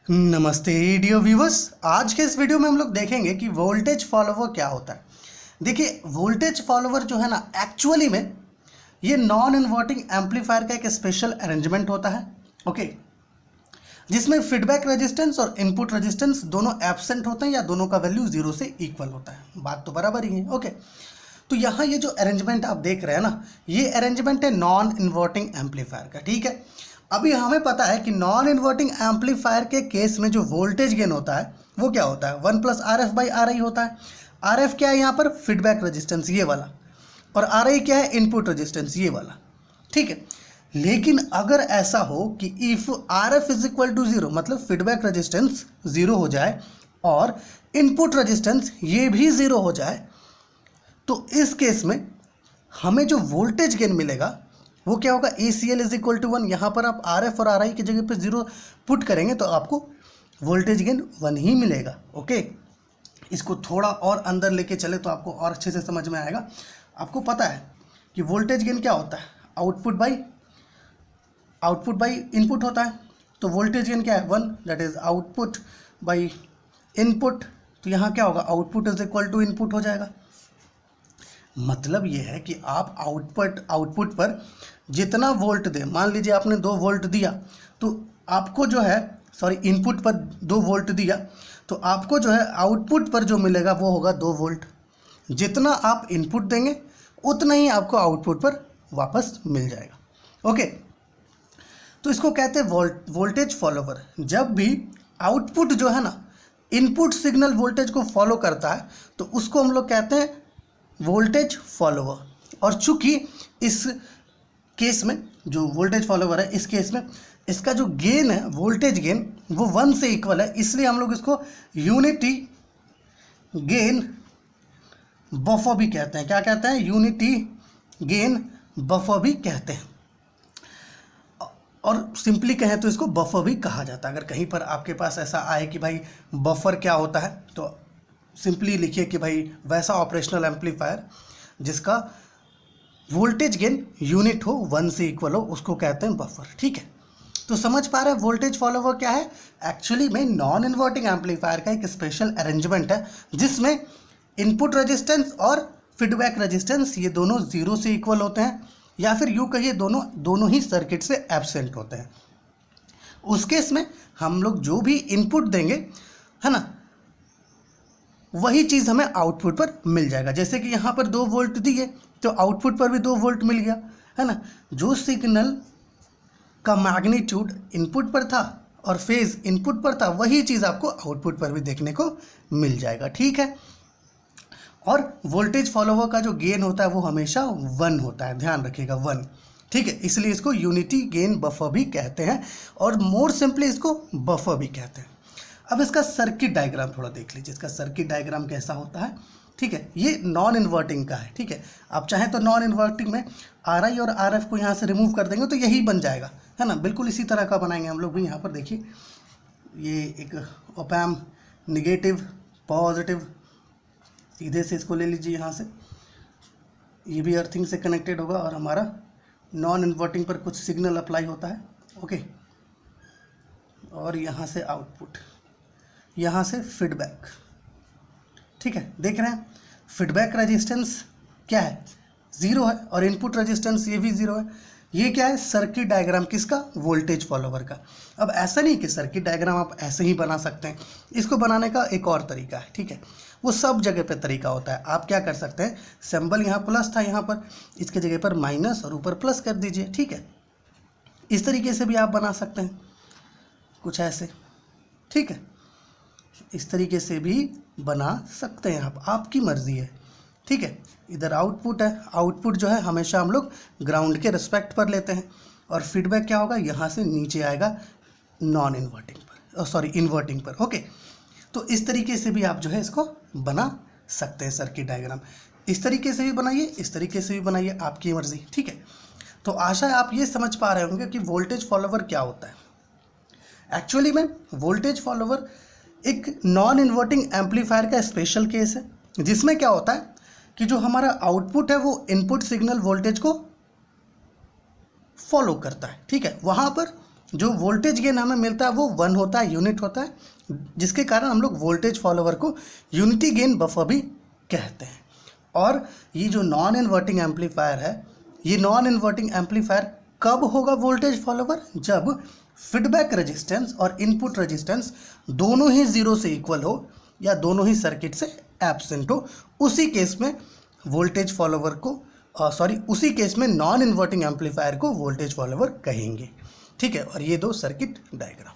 नमस्ते dear viewers. आज के इस वीडियो में हम लोग देखेंगे कि वोल्टेज फॉलोवर क्या होता है। देखिए, वोल्टेज फॉलोवर जो है ना, एक्चुअली में ये नॉन इन्वर्टिंग एम्पलीफायर का एक स्पेशल अरेंजमेंट होता है। ओके, जिसमें फीडबैक रेजिस्टेंस और इनपुट रेजिस्टेंस दोनों एब्सेंट होते हैं या दोनों का वैल्यू 0 से इक्वल होता है। बात तो बराबर ही है। ओके, तो यहाँ ये जो अरेंजमेंट आप देख रहे हैं ना, ये अरेंजमेंट है नॉन इन्वर्टिंग एम्पलीफायर का। ठीक है, अभी हमें पता है कि नॉन इन्वर्टिंग एम्पलीफायर के केस में जो वोल्टेज गेन होता है वो क्या होता है, 1 + RF/RI होता है। RF क्या है यहाँ पर, फीडबैक रेजिस्टेंस ये वाला, और RI क्या है, इनपुट रेजिस्टेंस ये वाला। ठीक है, लेकिन अगर ऐसा हो कि इफ़ RF = 0, मतलब फीडबैक रेजिस्टेंस 0 हो जाए और इनपुट रेजिस्टेंस ये भी 0 हो जाए, तो इस केस में हमें जो वोल्टेज गेन मिलेगा वो क्या होगा, ACL = 1। यहाँ पर आप RF और RI की जगह पे 0 पुट करेंगे तो आपको वोल्टेज गेन 1 ही मिलेगा। ओके, इसको थोड़ा और अंदर लेके चले तो आपको और अच्छे से समझ में आएगा। आपको पता है कि वोल्टेज गेन क्या होता है, आउटपुट बाई इनपुट होता है। तो वोल्टेज गेन क्या है, 1, that is output by input. तो यहाँ क्या होगा, आउटपुट = इनपुट हो जाएगा। मतलब ये है कि आप आउटपुट पर जितना वोल्ट दें, मान लीजिए आपने 2 वोल्ट दिया तो आपको जो है, सॉरी, इनपुट पर 2 वोल्ट दिया तो आपको जो है आउटपुट पर जो मिलेगा वो होगा 2 वोल्ट। जितना आप इनपुट देंगे उतना ही आपको आउटपुट पर वापस मिल जाएगा। ओके, तो इसको कहते हैं वोल्टेज फॉलोवर। जब भी आउटपुट जो है ना इनपुट सिग्नल वोल्टेज को फॉलो करता है तो उसको हम लोग कहते हैं वोल्टेज फॉलोवर। और चूंकि इस केस में जो वोल्टेज फॉलोवर है, इस केस में इसका जो गेन है, वोल्टेज गेन, वो 1 से इक्वल है, इसलिए हम लोग इसको यूनिटी गेन बफर भी कहते हैं। क्या कहते हैं, यूनिटी गेन बफर भी कहते हैं, और सिंपली कहें तो इसको बफर भी कहा जाता है। अगर कहीं पर आपके पास ऐसा आए कि भाई बफर क्या होता है, तो सिंपली लिखिए कि भाई वैसा ऑपरेशनल एम्पलीफायर जिसका वोल्टेज गेन यूनिट हो 1 से इक्वल हो, उसको कहते हैं बफर। ठीक है, तो समझ पा रहे हैं वोल्टेज फॉलोवर क्या है। एक्चुअली में नॉन इन्वर्टिंग एम्पलीफायर का एक स्पेशल अरेंजमेंट है जिसमें इनपुट रेजिस्टेंस और फीडबैक रेजिस्टेंस ये दोनों 0 से इक्वल होते हैं, या फिर यूँ कहिए दोनों ही सर्किट से एब्सेंट होते हैं। उस केस में हम लोग जो भी इनपुट देंगे, है ना, वही चीज़ हमें आउटपुट पर मिल जाएगा। जैसे कि यहाँ पर 2 वोल्ट दिए तो आउटपुट पर भी 2 वोल्ट मिल गया, है ना। जो सिग्नल का मैग्नीट्यूड इनपुट पर था और फेज इनपुट पर था, वही चीज़ आपको आउटपुट पर भी देखने को मिल जाएगा। ठीक है, और वोल्टेज फॉलोवर का जो गेन होता है वो हमेशा 1 होता है, ध्यान रखिएगा 1। ठीक है, इसलिए इसको यूनिटी गेन बफर भी कहते हैं, और मोर सिंपली इसको बफर भी कहते हैं। अब इसका सर्किट डायग्राम थोड़ा देख लीजिए, इसका सर्किट डायग्राम कैसा होता है। ठीक है, ये नॉन इन्वर्टिंग का है। ठीक है, आप चाहें तो नॉन इन्वर्टिंग में RI और RF को यहाँ से रिमूव कर देंगे तो यही बन जाएगा, है ना। बिल्कुल इसी तरह का बनाएंगे हम लोग भी। यहाँ पर देखिए, ये एक ऑप एम्प, निगेटिव, पॉजिटिव, सीधे से इसको ले लीजिए यहाँ से, ये भी अर्थिंग से कनेक्टेड होगा, और हमारा नॉन इन्वर्टिंग पर कुछ सिग्नल अप्लाई होता है। ओके, और यहाँ से आउटपुट, यहाँ से फीडबैक। ठीक है, देख रहे हैं फीडबैक रेजिस्टेंस क्या है, 0 है, और इनपुट रेजिस्टेंस ये भी 0 है। ये क्या है, सर्किट डायग्राम किसका, वोल्टेज फॉलोवर का। अब ऐसा नहीं कि सर्किट डायग्राम आप ऐसे ही बना सकते हैं, इसको बनाने का एक और तरीका है। ठीक है, वो सब जगह पे तरीका होता है। आप क्या कर सकते हैं, सिंबल यहाँ प्लस था, यहाँ पर इसके जगह पर माइनस और ऊपर प्लस कर दीजिए। ठीक है, इस तरीके से भी आप बना सकते हैं, कुछ ऐसे। ठीक है, इस तरीके से भी बना सकते हैं आप, आपकी मर्जी है। ठीक है, इधर आउटपुट है, आउटपुट जो है हमेशा हम लोग ग्राउंड के रिस्पेक्ट पर लेते हैं, और फीडबैक क्या होगा, यहाँ से नीचे आएगा नॉन इन्वर्टिंग पर, सॉरी इन्वर्टिंग पर। ओके, तो इस तरीके से भी आप जो है इसको बना सकते हैं सर्किट डायग्राम। इस तरीके से भी बनाइए, इस तरीके से भी बनाइए, आपकी मर्जी। ठीक है, तो आशा है आप ये समझ पा रहे होंगे कि वोल्टेज फॉलोवर क्या होता है। एक्चुअली में वोल्टेज फॉलोवर एक नॉन इन्वर्टिंग एम्पलीफायर का स्पेशल केस है, जिसमें क्या होता है कि जो हमारा आउटपुट है वो इनपुट सिग्नल वोल्टेज को फॉलो करता है। ठीक है, वहाँ पर जो वोल्टेज गेन हमें मिलता है वो 1 होता है, यूनिट होता है, जिसके कारण हम लोग वोल्टेज फॉलोवर को यूनिटी गेन बफर भी कहते हैं। और ये जो नॉन इन्वर्टिंग एम्पलीफायर है, ये नॉन इन्वर्टिंग एम्पलीफायर कब होगा वोल्टेज फॉलोवर? जब फीडबैक रेजिस्टेंस और इनपुट रेजिस्टेंस दोनों ही 0 से इक्वल हो या दोनों ही सर्किट से एब्सेंट हो। उसी केस में वोल्टेज फॉलोवर को उसी केस में नॉन इन्वर्टिंग एम्पलीफायर को वोल्टेज फॉलोवर कहेंगे। ठीक है, और ये दो सर्किट डायग्राम।